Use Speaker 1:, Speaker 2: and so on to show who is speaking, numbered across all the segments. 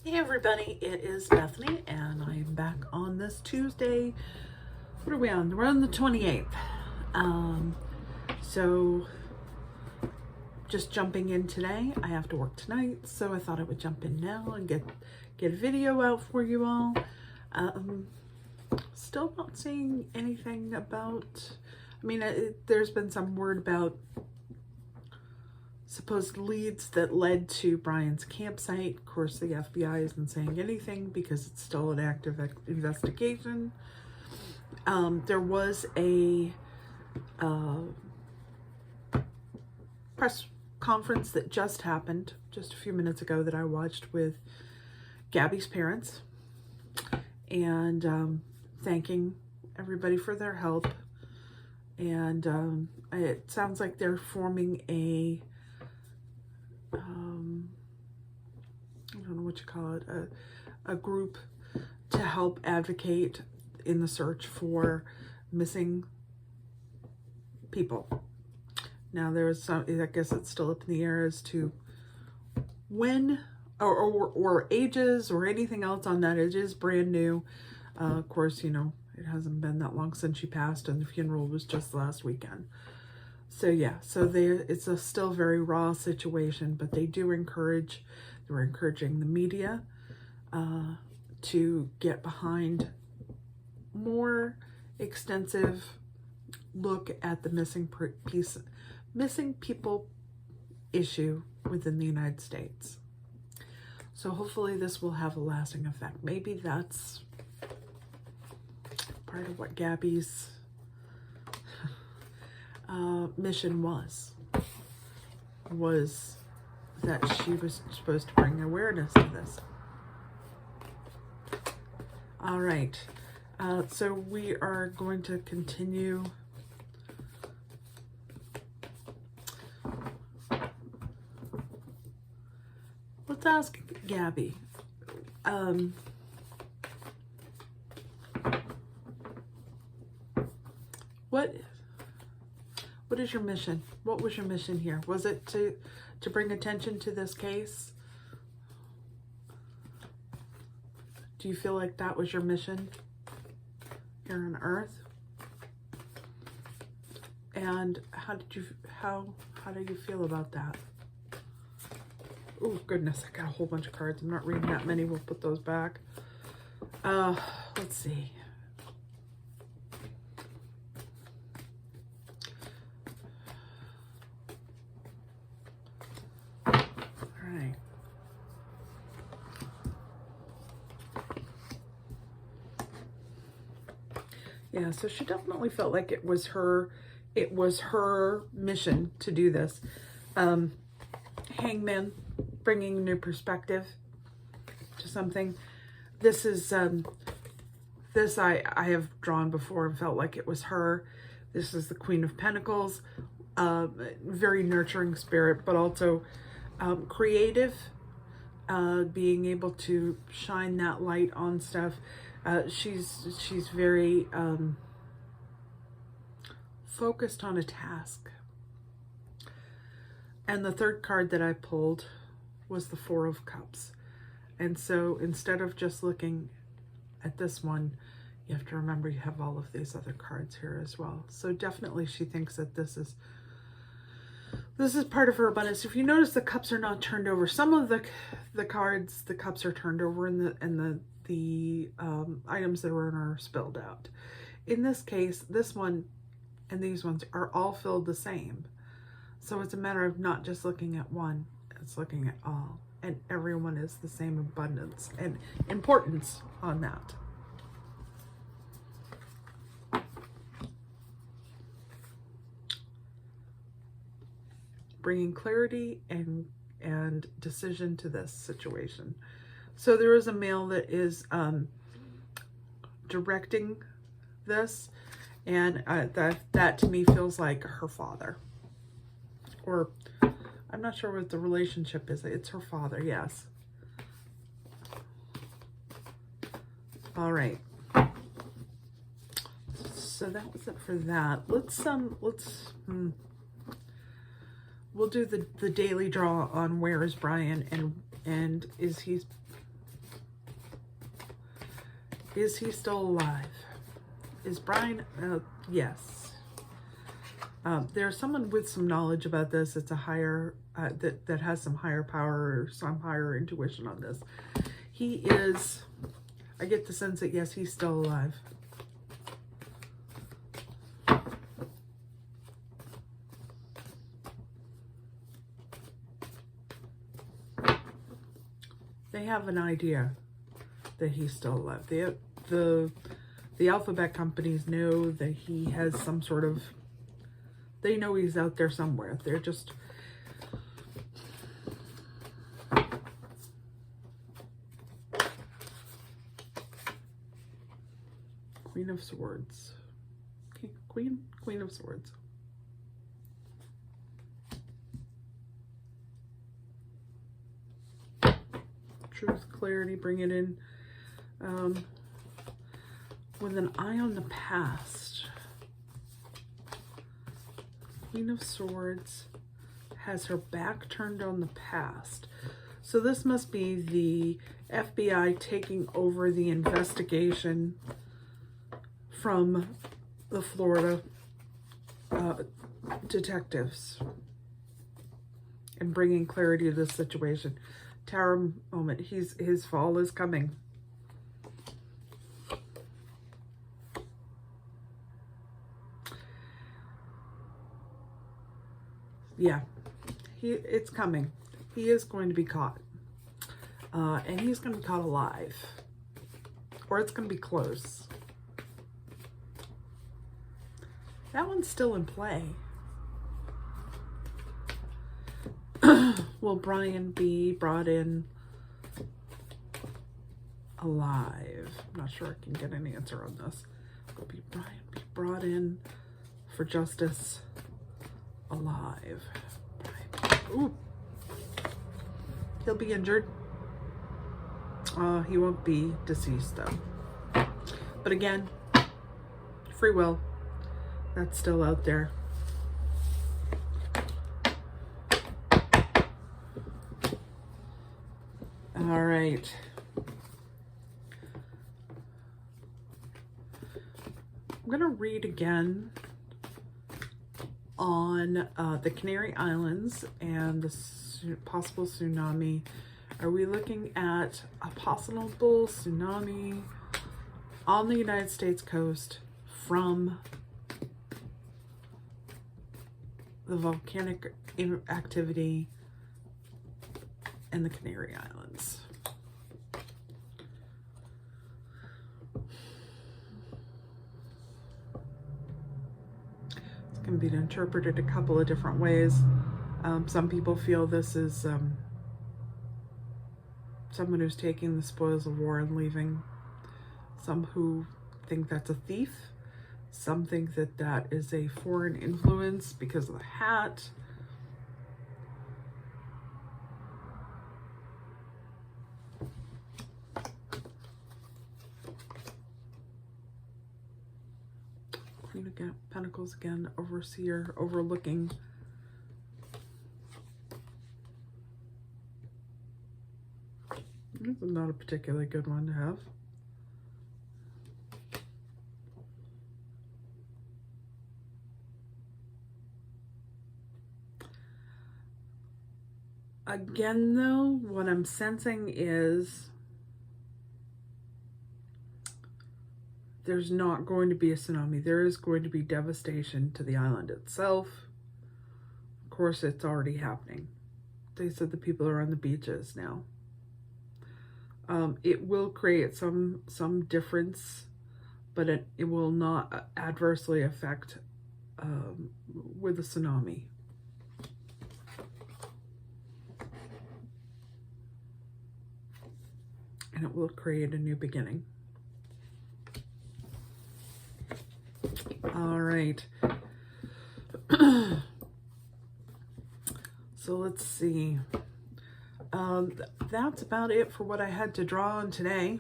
Speaker 1: Hey everybody, it is Bethany and I am back on this Tuesday. What are we on? We're on the 28th. So just jumping in today. I have to work tonight, so I thought I would jump in now and get a video out for you all. Still not seeing anything about, there's been some word about supposed leads that led to Brian's campsite. Of course, the FBI isn't saying anything because it's still an active investigation. There was a press conference that just happened just a few minutes ago that I watched with Gabby's parents and thanking everybody for their help. And it sounds like they're forming a I don't know what you call it, a group to help advocate in the search for missing people. Now there's some, I guess it's still up in the air as to when or ages or anything else on that. It is brand new. Of course, you know, it hasn't been that long since she passed and the funeral was just last weekend. So yeah, so it's a still very raw situation, but they do encourage, they're encouraging the media to get behind more extensive look at the missing people issue within the United States. So hopefully this will have a lasting effect. Maybe that's part of what Gabby's mission was that she was supposed to bring awareness to this. All right, so we are going to continue. Let's ask Gabby. What is your mission? What was your mission here? Was it to bring attention to this case? Do you feel like that was your mission here on Earth? And how do you feel about that? Oh goodness, I got a whole bunch of cards. I'm not reading that many. We'll put those back. Let's see. Yeah, so she definitely felt like it was her mission to do this. Hangman, bringing new perspective to something. This is this I have drawn before and felt like it was her. This is the Queen of Pentacles, very nurturing spirit, but also creative, being able to shine that light on stuff. She's very focused on a task. And the third card that I pulled was the Four of Cups. And so instead of just looking at this one, you have to remember you have all of these other cards here as well. So definitely she thinks that this is part of her abundance. If you notice, the cups are not turned over. Some of the cards, the cups are turned over and the items that are in are spilled out. In this case, this one and these ones are all filled the same. So it's a matter of not just looking at one, it's looking at all. And everyone is the same abundance and importance on that. Bringing clarity and decision to this situation. So there is a male that is directing this, and that to me feels like her father. Or I'm not sure what the relationship is. It's her father, yes. All right. So that was it for that. We'll do the daily draw on where is Brian and is he Is he still alive? Is Brian? Yes. There's someone with some knowledge about this. It's a higher, that has some higher power or some higher intuition on this. He is, I get the sense that yes, he's still alive. They have an idea that he's still alive. The alphabet companies know that he has some sort of, they know he's out there somewhere. They're just, Queen of Swords. Queen of Swords. Truth, clarity, bring it in. With an eye on the past. Queen of Swords has her back turned on the past. So this must be the FBI taking over the investigation from the Florida detectives and bringing clarity to this situation. Tower moment. His fall is coming. Yeah, it's coming. He is going to be caught. And he's going to be caught alive. Or it's going to be close. That one's still in play. Will Brian be brought in alive? I'm not sure I can get an answer on this. Will Brian be brought in for justice alive? Ooh. He'll be injured. He won't be deceased though. But again, free will. That's still out there. All right. I'm going to read again on the Canary Islands and the possible tsunami. Are we looking at a possible tsunami on the United States coast from the volcanic activity in the Canary Islands? It's going to be interpreted a couple of different ways. Some people feel this is someone who's taking the spoils of war and leaving. Some who think that's a thief. Some think that that is a foreign influence because of the hat. Queen of Pentacles again, overseer, overlooking. This is not a particularly good one to have. Again, though, what I'm sensing is there's not going to be a tsunami. There is going to be devastation to the island itself. Of course, it's already happening. They said the people are on the beaches now. It will create some difference, but it will not adversely affect with a tsunami. And it will create a new beginning. All right. So let's see. That's about it for what I had to draw on today.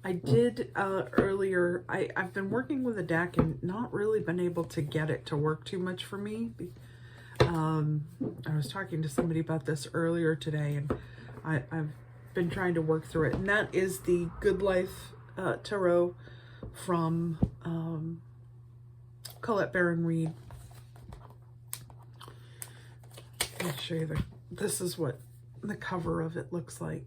Speaker 1: I did earlier, I've been working with a deck and not really been able to get it to work too much for me. I was talking to somebody about this earlier today, and I've been trying to work through it. And that is the Good Life tarot from Colette Baron Reed. Let me show you this is what the cover of it looks like.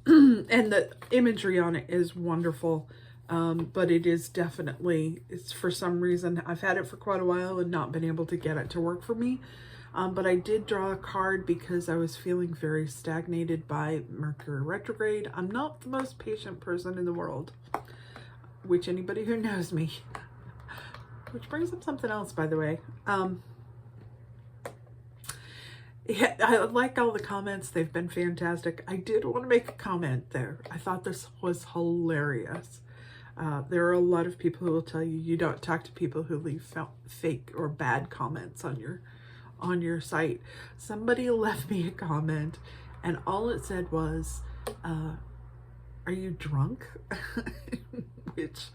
Speaker 1: And the imagery on it is wonderful. But it is definitely, it's for some reason, I've had it for quite a while and not been able to get it to work for me. But I did draw a card because I was feeling very stagnated by Mercury Retrograde. I'm not the most patient person in the world, which anybody who knows me, which brings up something else, by the way. Yeah, I like all the comments. They've been fantastic. I did want to make a comment there. I thought this was hilarious. There are a lot of people who will tell you you don't talk to people who leave fake or bad comments on your site. Somebody left me a comment and all it said was, are you drunk? Which,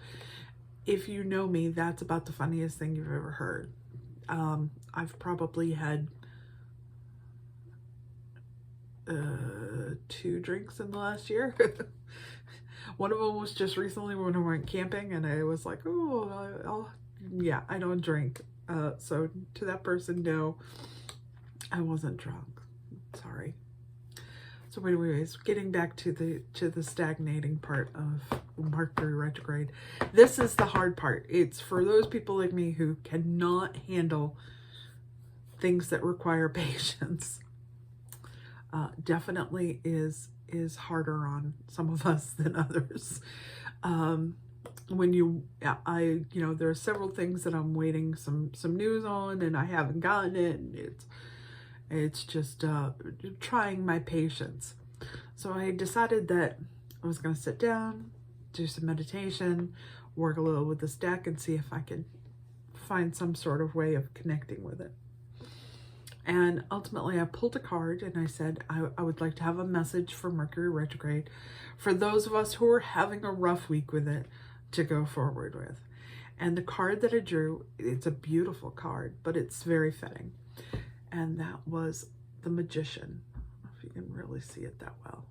Speaker 1: if you know me, that's about the funniest thing you've ever heard. I've probably had 2 drinks in the last year. One of them was just recently when I went camping and I was like, oh, yeah, I don't drink. So to that person, no, I wasn't drunk. Sorry. So anyways, getting back to the stagnating part of Mercury Retrograde. This is the hard part. It's for those people like me who cannot handle things that require patience. Definitely is harder on some of us than others. When you know, there are several things that I'm waiting some news on and I haven't gotten it, and it's just trying my patience. So I decided that I was going to sit down, do some meditation, work a little with this deck and see if I could find some sort of way of connecting with it. And ultimately I pulled a card and I said, I would like to have a message for Mercury Retrograde for those of us who are having a rough week with it to go forward with. And the card that I drew, it's a beautiful card, but it's very fitting. And that was the Magician. I don't know if you can really see it that well.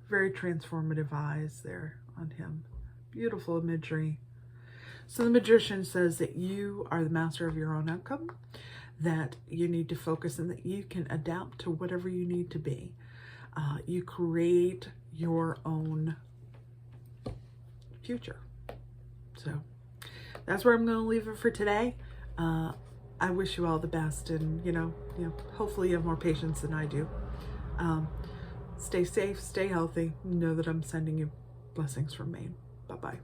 Speaker 1: Very transformative eyes there on him. Beautiful imagery. So the Magician says that you are the master of your own outcome, that you need to focus and that you can adapt to whatever you need to be. You create your own future. So that's where I'm going to leave it for today. I wish you all the best, and you know, hopefully you have more patience than I do. Stay safe, stay healthy. Know that I'm sending you blessings from Maine. Bye-bye.